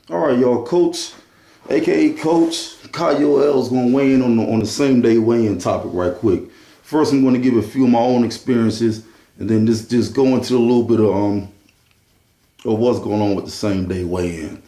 All right, y'all. Coach, aka Coach Kyle L is going to weigh in on the same day weigh-in topic right quick. First, I'm going to give a few of my own experiences, and then just go into a little bit of what's going on with the same day weigh-in,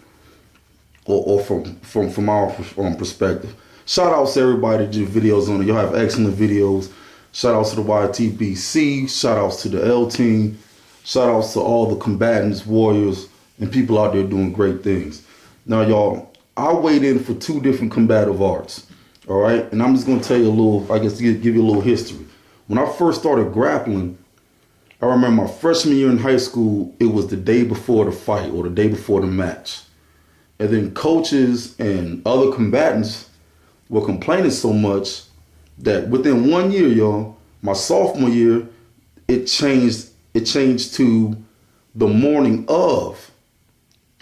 or from our perspective. Shout outs to everybody that did videos on it. Y'all have excellent videos. Shout outs to the YTBC. Shout outs to the L team. Shout outs to all the combatants, warriors, and people out there doing great things. Now, y'all, I weighed in for two different combative arts. All right, and I'm just gonna tell you a little. I guess give you a little history. When I first started grappling, I remember my freshman year in high school. It was the day before the fight or the day before the match, and then coaches and other combatants were complaining so much that within 1 year, y'all, my sophomore year, it changed. It changed to the morning of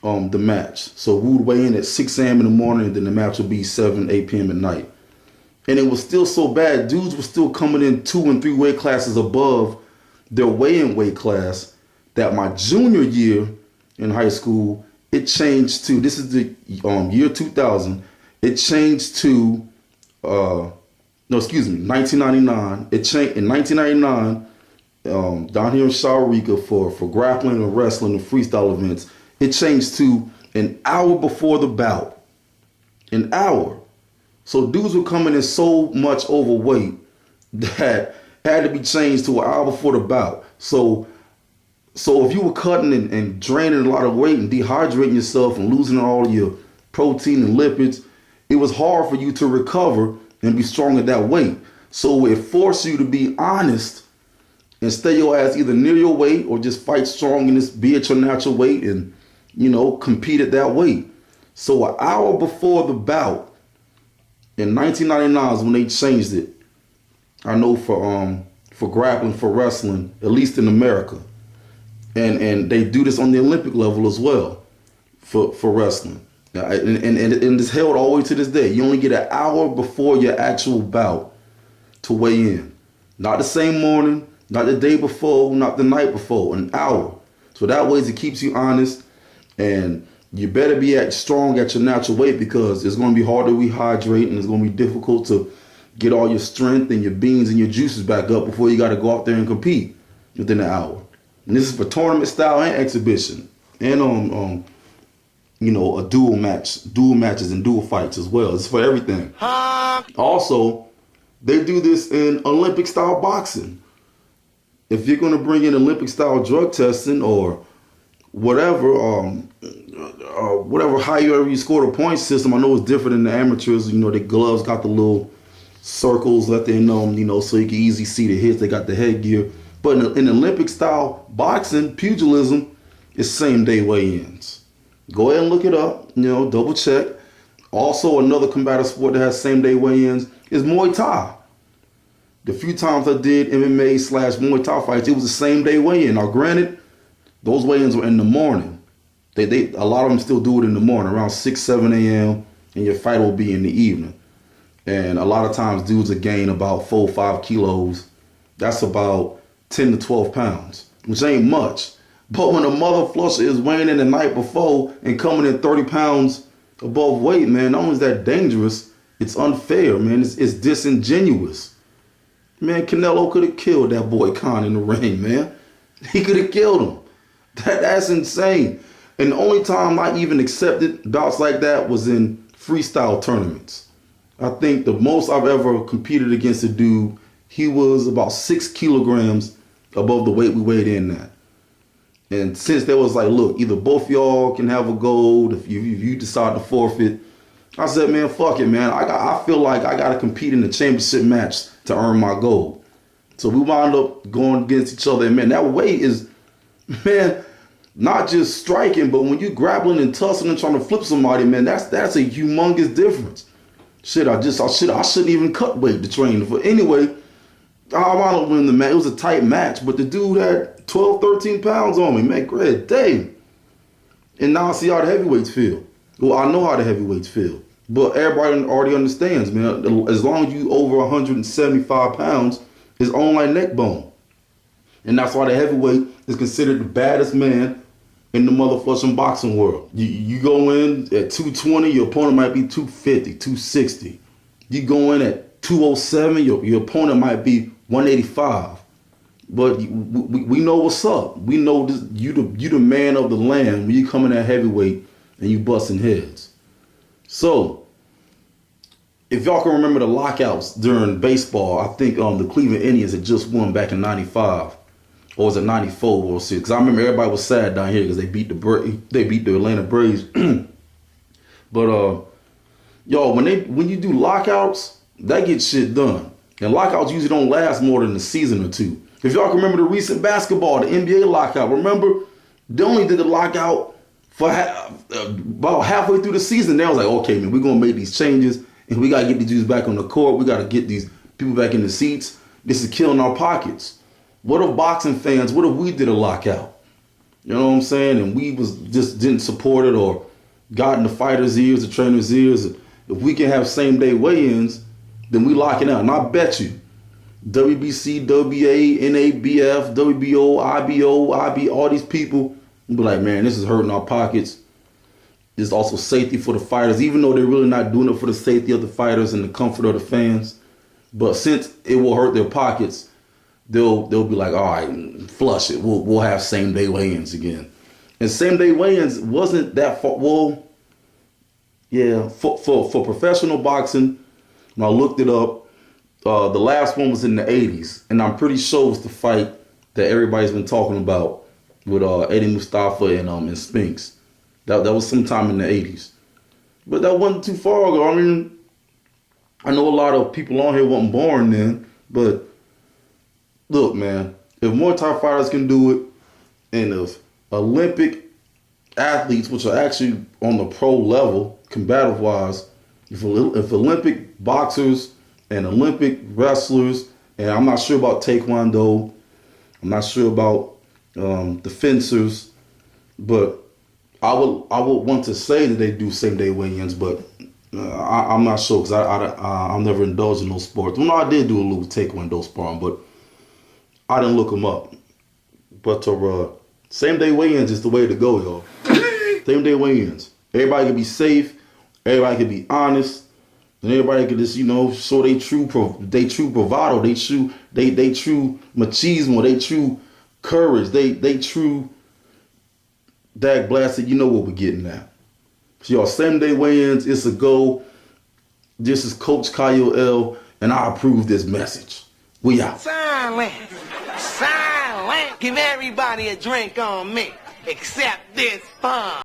the match. So we would weigh in at 6 a.m. in the morning, and then the match would be 7, 8 p.m. at night. And it was still so bad. Dudes were still coming in 2 and 3 weight classes above their weigh-in weight class. That my junior year in high school, it changed to, this is the year 2000. It changed to, no, excuse me, 1999. It changed in 1999. Down here in Shawarika for grappling and wrestling and freestyle events, it changed to an hour before the bout. An hour. So dudes were coming in so much overweight that had to be changed to an hour before the bout. So if you were cutting and draining a lot of weight and dehydrating yourself and losing all your protein and lipids, it was hard for you to recover and be strong at that weight. So it forced you to be honest and stay your ass either near your weight or just fight strong and just be at your natural weight and, compete at that weight. So an hour before the bout in 1999 is when they changed it. I know for grappling, for wrestling, at least in America. And they do this on the Olympic level as well for wrestling. And it's held all the way to this day. You only get an hour before your actual bout to weigh in. Not the same morning, not the day before, not the night before, an hour. So that way it keeps you honest, and you better be strong at your natural weight because it's going to be hard to rehydrate and it's going to be difficult to get all your strength and your beans and your juices back up before you got to go out there and compete within an hour. And this is for tournament style and exhibition and a dual matches and dual fights as well. It's for everything. Also, they do this in Olympic style boxing. If you're going to bring in Olympic style drug testing or whatever, however you score the point system, I know it's different in the amateurs. The gloves got the little circles at the end, so you can easily see the hits. They got the headgear. But in Olympic style boxing, pugilism, it's same day weigh-ins. Go ahead and look it up, double check. Also, another combative sport that has same day weigh-ins is Muay Thai. The few times I did MMA/Muay Thai fights, it was the same day weigh-in. Now, granted, those weigh-ins were in the morning. A lot of them still do it in the morning, around 6, 7 a.m., and your fight will be in the evening. And a lot of times, dudes will gain about 4 or 5 kilos. That's about 10 to 12 pounds, which ain't much. But when a mother flusher is weighing in the night before and coming in 30 pounds above weight, man, not only is that dangerous, it's unfair, man. It's disingenuous. Man, Canelo could have killed that boy Khan in the ring, man. He could have killed him. That's insane. And the only time I even accepted bouts like that was in freestyle tournaments. I think the most I've ever competed against a dude, he was about 6 kilograms above the weight we weighed in at. And since there was like, look, either both y'all can have a gold if you decide to forfeit, I said, man, fuck it, man. I feel like I got to compete in the championship match to earn my gold. So we wound up going against each other. And, man, that weight is, man, not just striking, but when you grappling and tussling and trying to flip somebody, man, that's a humongous difference. Shit, I shouldn't even cut weight to train. But anyway, I wound up winning the match. It was a tight match, but the dude had 12, 13 pounds on me, man. Great day. And now I see how the heavyweights feel. Well, I know how the heavyweights feel. But everybody already understands, man. As long as you over 175 pounds, it's on like neck bone. And that's why the heavyweight is considered the baddest man in the motherfucking boxing world. You go in at 220, your opponent might be 250, 260. You go in at 207, your opponent might be 185. But we know what's up. We know this, you the man of the land when you come in at heavyweight and you busting heads. So, if y'all can remember the lockouts during baseball, I think the Cleveland Indians had just won back in '95, or was it '94 World Series? Because I remember everybody was sad down here because they beat the Atlanta Braves. But y'all, when you do lockouts, that gets shit done. And lockouts usually don't last more than a season or two. If y'all can remember the recent basketball, the NBA lockout, remember they only did the lockout for about halfway through the season. They was like, okay, man, we're gonna make these changes and we gotta get these dudes back on the court. We gotta get these people back in the seats. This is killing our pockets. What if boxing fans? What if we did a lockout? You know what I'm saying? And we was just didn't support it or got in the fighters' ears, the trainers' ears. If we can have same day weigh-ins, then we lock it out. And I bet you, WBC, WBA, NABF, WBO, IBO, IB, all these people will be like, man, this is hurting our pockets. It's also safety for the fighters, even though they're really not doing it for the safety of the fighters and the comfort of the fans. But since it will hurt their pockets, they'll be like, all right, flush it. We'll have same day weigh-ins again. And same day weigh-ins wasn't that far. Well, yeah, for professional boxing, when I looked it up, the last one was in the 80s, and I'm pretty sure it's the fight that everybody's been talking about with Eddie Mustafa and Spinks. That was sometime in the 80s. But that wasn't too far ago. I mean, I know a lot of people on here weren't born then, but look, man, if Muay Thai fighters can do it, and if Olympic athletes, which are actually on the pro level, combative-wise, if Olympic boxers and Olympic wrestlers, and I'm not sure about Taekwondo, I'm not sure about the fencers, but I would want to say that they do same day weigh-ins, but I'm not sure because I'm never indulged in those sports. Well, no, I did do a little Taekwondo sparring, but I didn't look them up. But same day weigh-ins is the way to go, y'all. Same day weigh-ins. Everybody can be safe. Everybody can be honest. And everybody can just, show they true bravado, they true machismo, they true courage, they true dag blasted. You know what we're getting at. So y'all, same day weigh-ins, it's a go. This is Coach Kyle L, and I approve this message. We out. Silent. Give everybody a drink on me, except this fun.